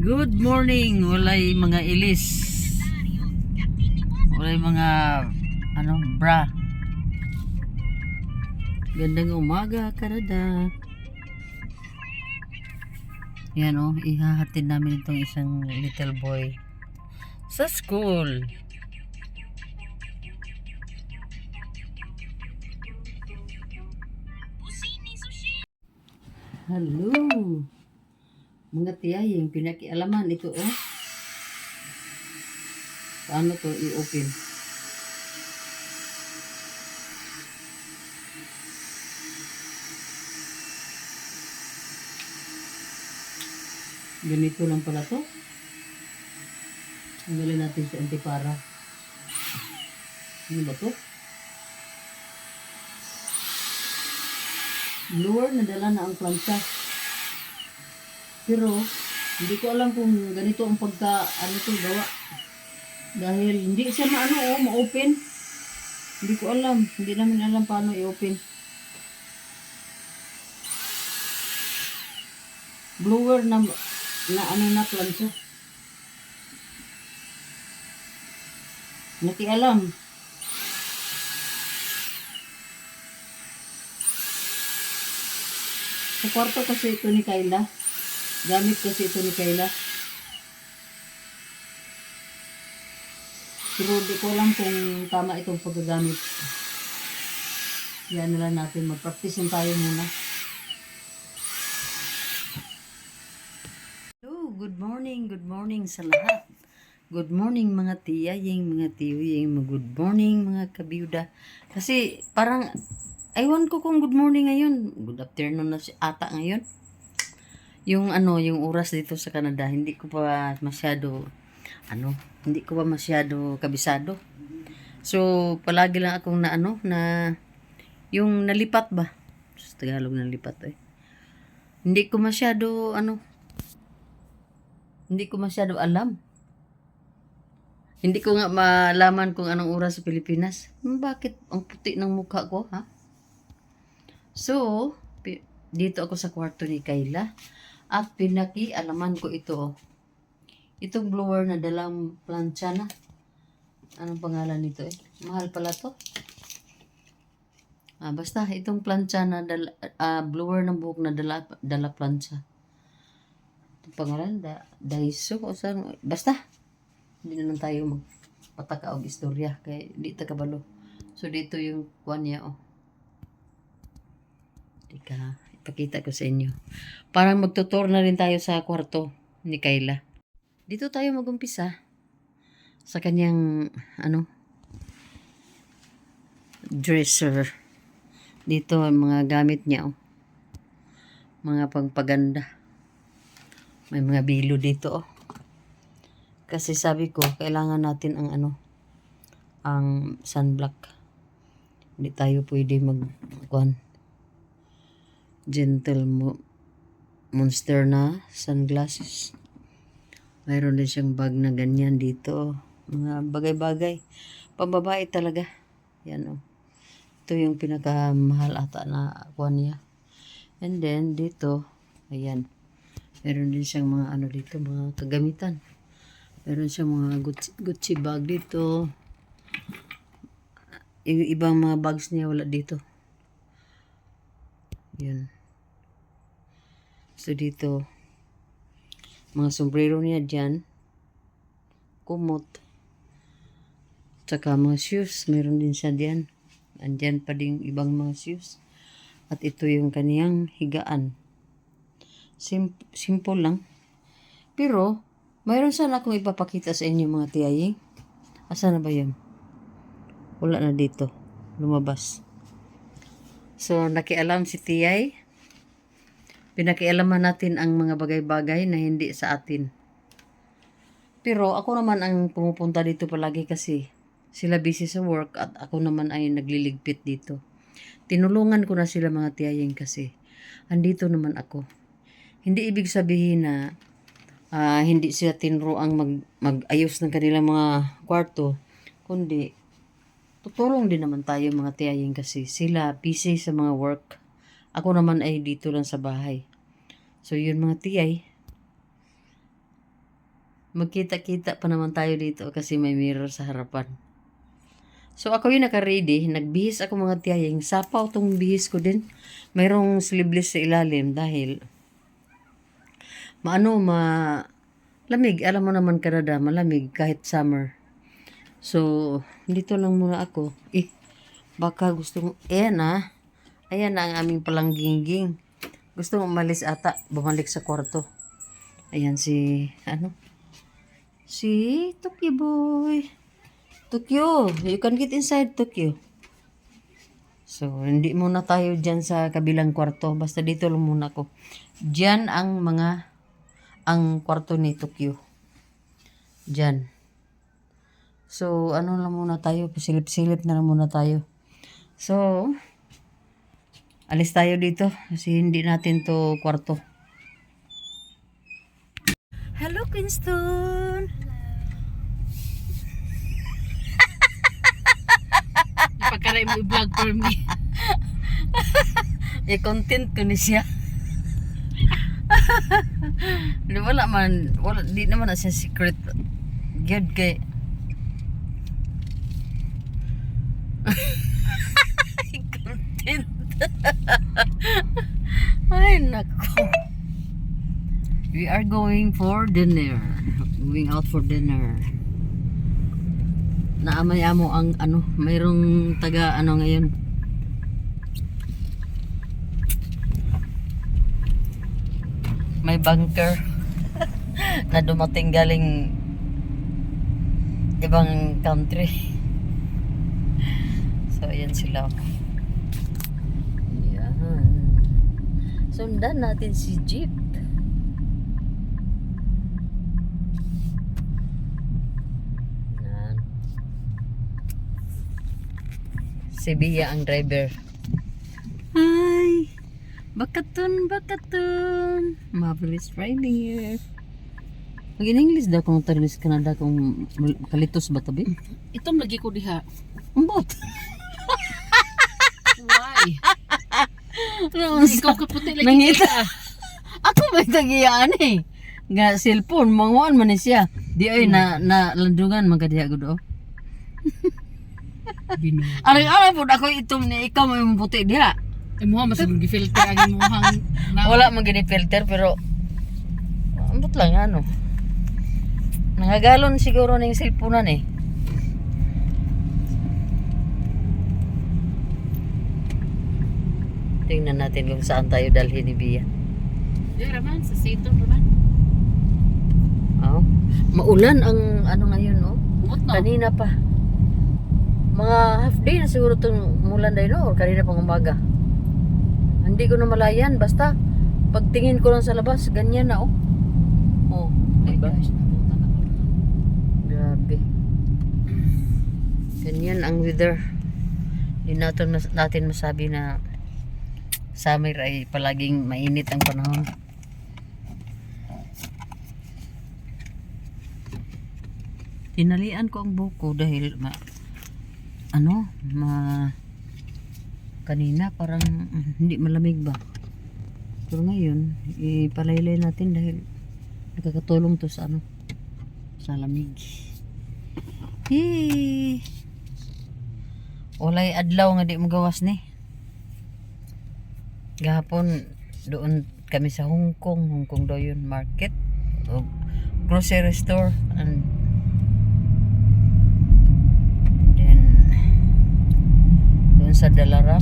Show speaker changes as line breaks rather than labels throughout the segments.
Good morning. Walay mga ilis. Walay mga bra. Gandang umaga, Canada. Yan ihahatid namin itong isang little boy sa school. Hello. Mga tiyahing, pinakialaman ito paano to i-open? Ganito lang pala to. Tanggalin natin si antipara. Ano ba to? Blower na dala na ang plancha. Pero hindi ko alam kung ganito ang gawa. Dahil hindi siya ma-open. Hindi ko alam. Hindi namin alam paano i-open. Blower na plancha. Nakialam. Sa kwarto kasi ito ni Kayla. Gamit kasi ito ni Kayla. Pero di ko alam kung tama itong paggagamit. Yan na lang natin. Mag-practice tayo muna. Hello, good morning. Good morning sa lahat. Good morning mga tiyaying, mga tiyuying, good morning mga kabiyuda. Kasi parang, aywan ko kung good morning ngayon. Good afternoon na si ata ngayon. Yung oras dito sa Canada, hindi ko pa masyado kabisado. So, palagi lang akong yung nalipat ba? Sa Tagalog nalipat Hindi ko masyado alam. Hindi ko nga malaman kung anong oras sa Pilipinas. Bakit ang puti ng mukha ko, ha? So, dito ako sa kwarto ni Kayla. At pinakialaman ko ito. Itong blower na dalang plancha na. Anong pangalan nito Mahal pala to. Basta itong plancha na blower ng buhok na dala plancha. Itong pangalan, Daiso o saan. Basta, hindi na lang tayo magpataka og istorya. Kaya di takabalo. So, dito yung kuwan niya, Tika, ipakita ko sa inyo. Parang magtutor na rin tayo sa kwarto ni Kayla. Dito tayo magumpisa sa kanyang dresser. Dito ang mga gamit niya mga pangpaganda. May mga bilo dito Kasi sabi ko kailangan natin ang ang sunblock. Hindi tayo pwede gentle monster na sunglasses. Mayroon din siyang bag na ganyan dito. Mga bagay-bagay. Pambabae talaga. Yan Ito yung pinakamahal ata na kuwan niya. And then dito, ayan. Meron din siyang mga dito, mga kagamitan. Meron siyang mga Gucci bag dito. Yung ibang mga bags niya wala dito. Yan. So dito, mga sombrero niya dyan. Kumot. Tsaka mga shoes. Meron din siya dyan. Andyan pa din ibang mga shoes. At ito yung kaniyang higaan. Simple lang. Pero, mayroon sana akong ipapakita sa inyo mga tiyaying. Asa na ba yun? Wala na dito. Lumabas. So, nakialam si tiyay. Pinakialaman natin ang mga bagay-bagay na hindi sa atin. Pero ako naman ang pumupunta dito palagi kasi sila busy sa work at ako naman ay nagliligpit dito. Tinulungan ko na sila mga tiyaying kasi andito naman ako. Hindi ibig sabihin na hindi sila tinruang mag-ayos ng kanilang mga kwarto, kundi tutulong din naman tayo mga tiyaying kasi sila busy sa mga work. Ako naman ay dito lang sa bahay. So yun mga tiyay, Magkita-kita pa naman tayo dito kasi may mirror sa harapan. So ako yung naka-ready, nagbihis ako mga tiyayeng, sapaw tong bihis ko din. Mayroong sleeveless sa ilalim dahil lamig. Alam mo naman Canada, malamig kahit summer. So, dito lang muna ako. Baka gusto mo, ayan na ang aming palangging-ging. Gusto mo umalis ata, bumalik sa kwarto. Ayan si Tokyo boy. Tokyo, you can get inside Tokyo. So, hindi muna tayo dyan sa kabilang kwarto. Basta dito lang muna ako. Dyan ang kwarto ni Tokyo. Dyan. So, ano lang muna tayo. Pasilip-silip na lang muna tayo. So, alis tayo dito. Kasi hindi natin to kwarto. Hello, Kingston!
Pagkaray mo i-vlog for me.
I-content ko ni siya. Di naman na siya secret. Good kay. I-content. Ay, nako. We are going for dinner. Going out for dinner. Naamaya mo ang mayroong taga ngayon. May bunker na dumating galing ibang country. So, ayan sila. Ayan. Sundan natin si Jeep. Ayan. Si Bia ang driver. Hi! Bakatun. Marvelous riding here. Mag-in-English daw kung talis Canada kung kalitos ba tabi?
Itong lagi ko diha.
Umbot.
Why? Ikaw kaputi lagi
Nangita.
diha.
Ako may tagiyaan eh. Nga cellphone, manguan man ni siya. Di ay na landungan magkadiha ko do.
Bino.
Aray po ako itom ni ikaw may puti diha.
Ay mo mas gi-filter ang imuhang na.
Wala man gini filter pero ambot lang Nangagalon siguro ning cellphone eh. Tingnan natin kung saan tayo dalhin ni Bia.
Di raman sa Seto raman.
Oh. Maulan ang ngayon
Umot no.
Kanina pa. Mga half day na siguro itong mulan dahil or kanina pang umaga. Hindi ko na malayan. Basta pagtingin ko lang sa labas, ganyan na Oh, diba? Grabe. Ganyan ang weather. Hindi natin masabi na summer ay palaging mainit ang panahon. Tinalian ko ang buko dahil kanina parang hindi malamig ba. Pero ngayon, ipalaylay natin dahil nakakatulong to sa sa lamig. Walay adlaw nga di magawas ni. Gahapon doon kami sa Hong Kong daw yun market o grocery store and then doon sa Dalarama.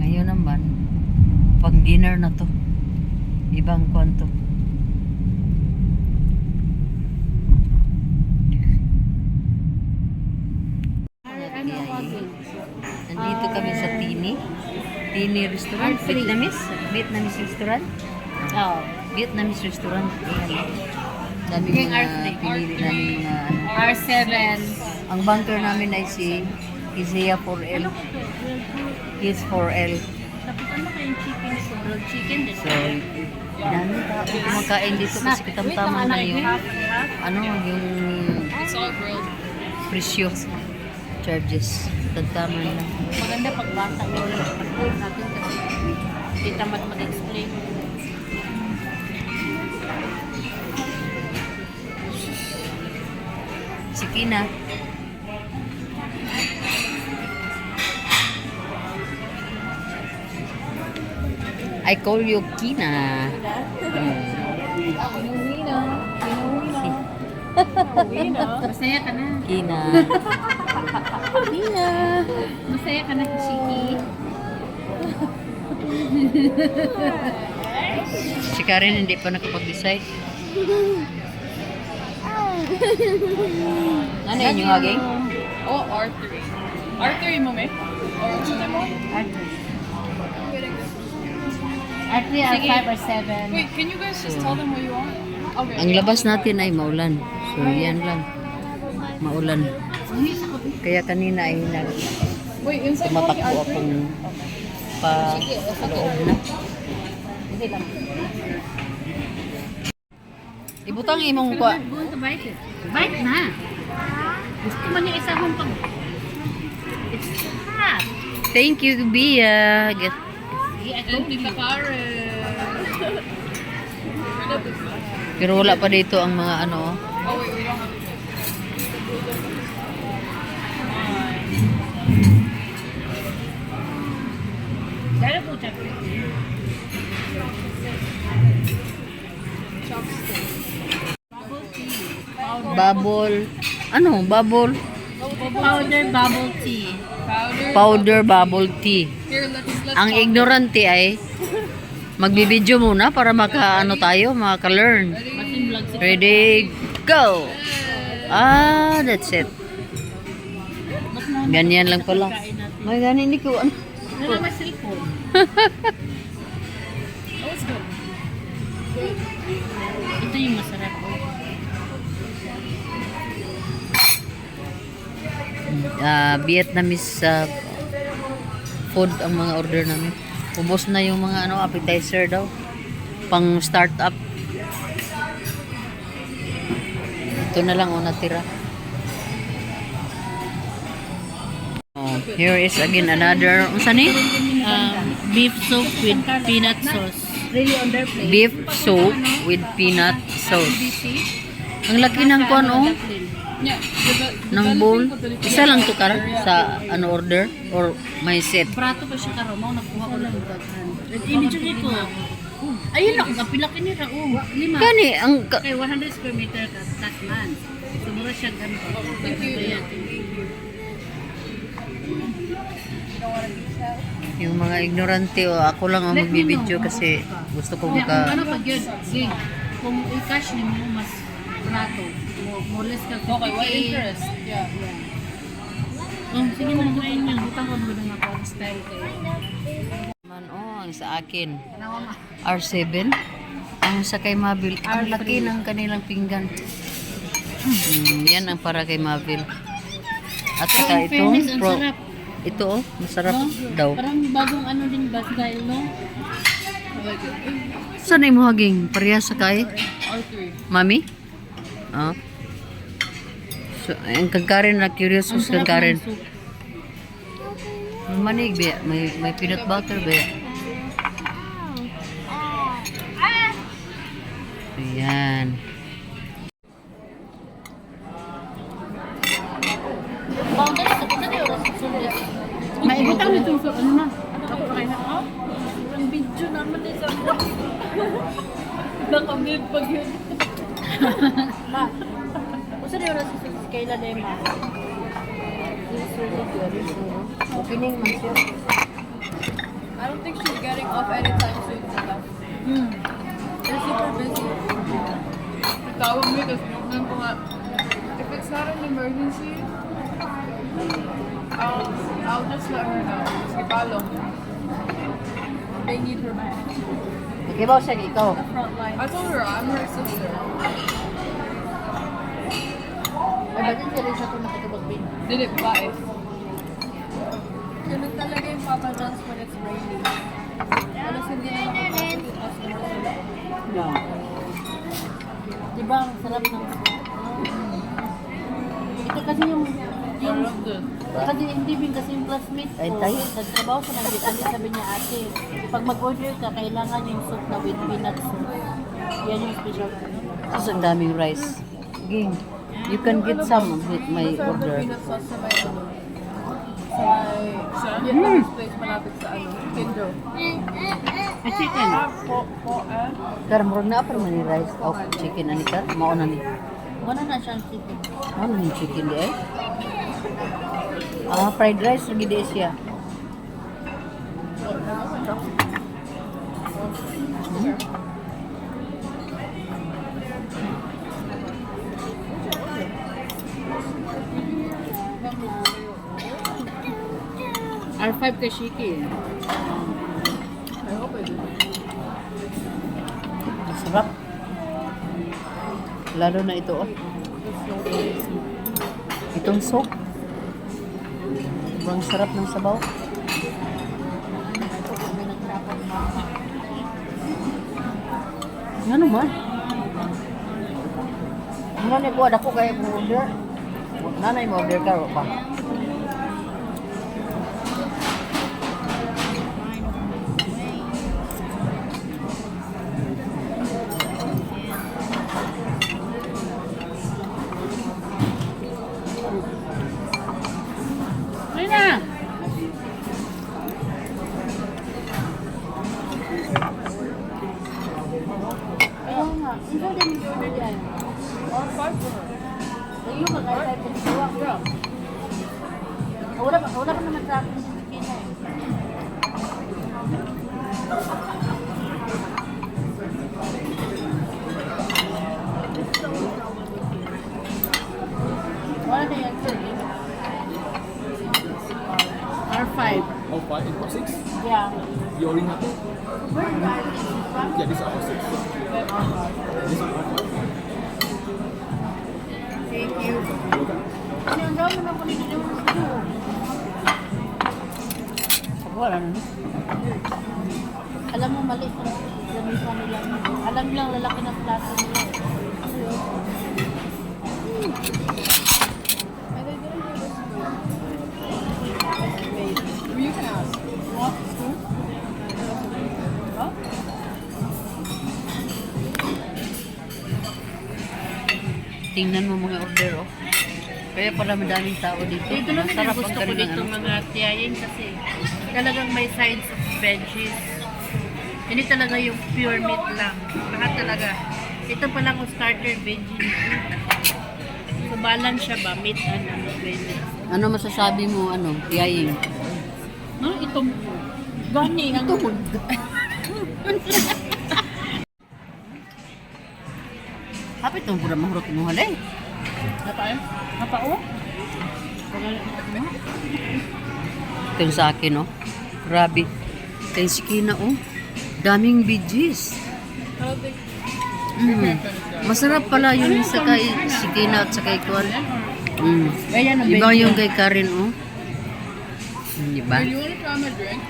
Ngayon naman pang dinner na to. Ibang kwanto. Nandito kami sa Tini restaurant. Vietnamese restaurant.
Oh.
Vietnamese restaurant. Dami
Yung
mga pinili namin mga
R7.
Ang bunker namin ay si Isaiah 4L. He's 4L.
Tapos ano kayong chicken? Grilled chicken din.
So, dami tao kumakain dito kasi katamtaman na yung yung
It's all grilled.
presyo charges. Tagtaman lang.
Maganda pag bata yun natin kasi hindi tamad mag-explain.
Kina. I call you Kina.
Masaya ka na.
Kina. Kina.
Masaya ka na, Shiki.
Si Karen hindi pa nakapag-decide. Ano yun yung haging?
Oh, R3. R3 mo, me? Or ano mo?
R3 or 5 or 7.
Wait, can you guys just tell them what you want? Okay.
Ang labas natin ay maulan. So, yan lang. Maulan. Kaya kanina ay
Wait, inside mo
tumatakbo
R3?
akong pa loob na. Ibutang imong kwa.
Going to bite it. Bite na. Gusto mo niya isa hong pang... It's hot.
Thank you, Bia. Get
See, I
And
told you.
Tita Karen.
Pero wala pa dito ang mga ano.
Oh, wait, we don't have to.
Dala po siya.
Bubble. Ano? Bubble?
Powder bubble tea.
Powder bubble tea.
Here, let's
Ang ignorante ay magbibideo muna para maka-ano tayo, maka-learn.
Masin vlog si
Ready, go! Ah, that's it. Ganyan lang pala. May ganin hindi ko ano.
Ano naman cellphone?
Oh, it's good.
Ito yung masarap.
Vietnamese food ang mga order namin. Ubos na yung mga ano appetizer daw. Pang start-up. Ito na lang o natira. Oh, here is again another. Unsa ni?
Beef soup with peanut sauce.
Really on their plate.
Beef soup with peanut sauce. Ang laki ng kon oh.
Yeah.
Ng bowl. Isa lang to kara sa ano order or may set.
Prato pa siya karo mo nagkuha ko lang daghan. Image nito. Ayun ako kapilaki ni ra oh. 5.
Gani ang
Kay 100 square meter ka tatman. Sumura siya ganito. Ayan.
yung mga ignorante o ako lang ang magbibideo kasi gusto ko
Kung
maka
ano pag yun, sige, kung i-cash ni mo mas prato, mo less ka 50.
Okay, what interest? Yeah.
Oh, sige na, try niya. Butang ko mga nga pag style kayo.
man ang sa akin R7 ang sa kay Mabil ang laki ng kanilang pinggan. Yan ang para kay Mabil at saka
In fairness, ang
ito
sarap.
ito oh masarap
No?
daw.
Parang bagong ano din ba style, no?
Saan mo haging parehas sa kay
R3.
Mami? Oh. So, ang kagkarin na curious
Ang
sa
sarap
kagkarin.
ng soup.
Manig ba? May peanut butter ba? Ayan.
Powder, sa kita na yung sulit.
Maibutang nito yung ano na. Ako na kayo na. Ang video naman eh sa nakamid pag yun.
Usa na yung nasa Kayla na yung ma.
Opening man siya.
I don't think she's getting off anytime soon. They're super busy. Tawag mo kasi nung ko nga, if it's not an emergency, I'll just let her know. Sige, follow. They need her back.
Okay ba siya ikaw?
Frontline. I told her I'm her sister.
Ay, bakit ka rin sa ito nakatubag-bin?
Dili, babae. Ganun talaga yung Papa John's when it's raining. Alas hindi na makapagod customer sila.
Yeah.
Diba, ang sarap ng... Ito kasi yung... Kasi hindi din kasi yung classmate ko.
Ay, tayo.
Nagtrabaho sa Nagditali, sabi niya ate, pag mag-order ka, kailangan yung soup na with peanut sauce. Yan yung special ko.
Tapos ang daming rice. Ging. You can get some of my
Masarap yung
order.
peanut sauce sa may ano. Sa may Vietnamese place malapit sa ano. Kindro.
A chicken.
Po,
Kar murag na pa man ni rice o chicken ani kar mao na ni.
Wala na siyang chicken.
Ano ni chicken di ay? Ah, fried rice lagi di siya.
R5 kay Shiki.
I hope I do.
Masarap. Lalo na ito oh. Itong soup. Sobrang sarap ng sabaw. Ano man? Ano ni buat ako kaya mo order? Nanay mo order ka o pa?
Ay na! Ayaw nga. Ikaw din yung order yan.
Or five for her.
Ayaw nga kahit tayo pagsiwak, bro. Wala pa naman sa akin yung chicken na eh. Wala na yan, sir. R5.
Oh, 5 and 6?
Yeah.
You already have it?
Where is that?
Yeah, this is our 6. This is our 5.
Thank you.
Okay.
Ano ang dami na po nito yung gusto?
Wala na.
Alam mo, mali sa lamisa nila. Alam lang, lalaki ng plato nila.
And they didn't give us food. You can ask. What? Food? Huh?
Tingnan mo mga order oh. Kaya pala madaming tao dito.
Dito lang
Masarap
yung gusto
ang
ko
kanilang
dito
ano.
mga tiyayin kasi talagang may sides of veggies. Hindi talaga yung pure meat lang. Lahat talaga. Ito pa lang yung starter veggie. So balance siya ba? Meat and veggies.
Ano masasabi mo ano, tiyaying?
No, itong gani ang tuhod.
Hapit tong pura mahurot mo halay.
Napaan? Napao?
Ito yung sa akin oh. Grabe. Ito yung sikina oh. Daming veggies.
I don't think
Masarap pala yung sa kay sikina at sa kay kuan.
Ayan ang
Iba yung kay Karen oh. Diba?
Do you want to try my drink?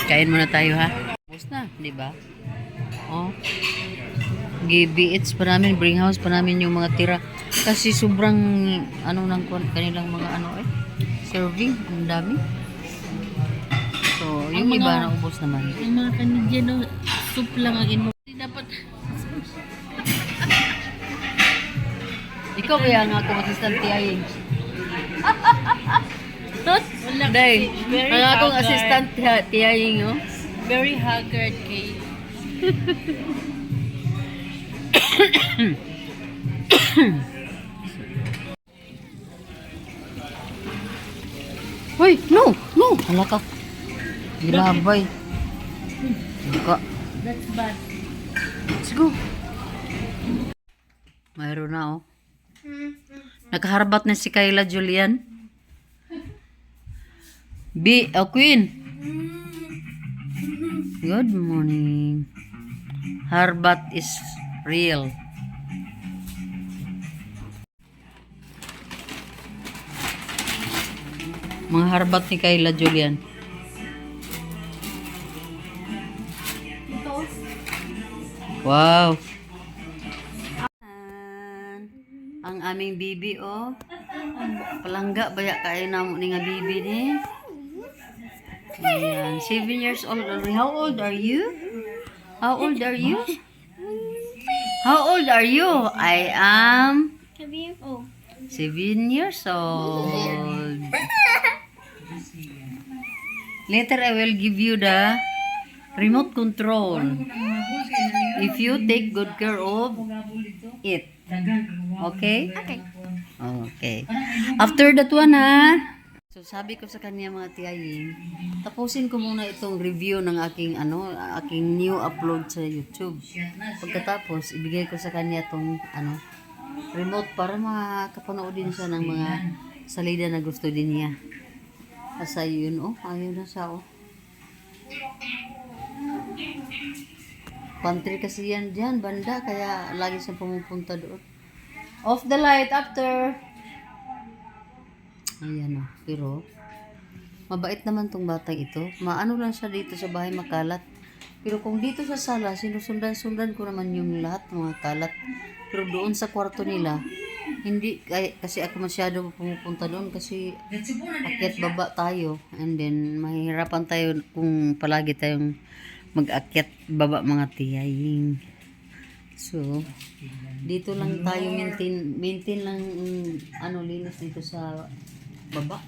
Kain muna tayo ha. Tapos na, di ba? Oh. GBH pa namin, bring house pa namin yung mga tira. Kasi sobrang ano nang kanilang mga ano eh. Serving, ang dami. So, yung
Ang
iba
mga-
naubos naman.
Yung mga Canadian, no, soup lang ang ino. Hindi dapat.
Ikaw kaya nga akong assistant tiyaying.
Wala
Day,
kasi very
ang akong
haggard.
assistant tiyaying oh.
Very haggard kay.
Hoy, no, no. Hala ka. Gilabay. Buka.
That's bad.
Let's go. Mayroon na oh. Nakaharbat na si Kayla Julian. Queen. Good morning. Harbat is real. Mga harbat ni Kayla Julian. Wow. Ang aming bibi oh. Palangga baya kay namo ni nga bibi ni. Ayan, 7 years old already. How old are you? How old are you? How old are you? I am
Oh.
7 years old. Later, I will give you the remote control. If you take good care of it. Okay?
Okay.
Okay. After that one, ha? So, sabi ko sa kanya mga tiyaying, tapusin ko muna itong review ng aking, aking new upload sa YouTube. Pagkatapos, ibigay ko sa kanya itong, remote para makapanood din siya ng mga salida na gusto din niya. Asa yun, ayun na siya, Country kasi yan dyan, banda, kaya lagi siyang pumupunta doon. Off the light after. Ayan pero mabait naman tong batang ito. Maano lang siya dito sa bahay makalat. Pero kung dito sa sala, sinusundan-sundan ko naman yung lahat ng mga kalat. Pero doon sa kwarto nila, hindi, kasi ako masyado pumupunta doon kasi akyat baba tayo. And then, mahirapan tayo kung palagi tayong mag-akyat baba mga tiyaying. So, dito lang tayo maintain lang linis dito sa baba.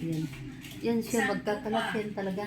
Yan. Yan siya magkakalat yan talaga.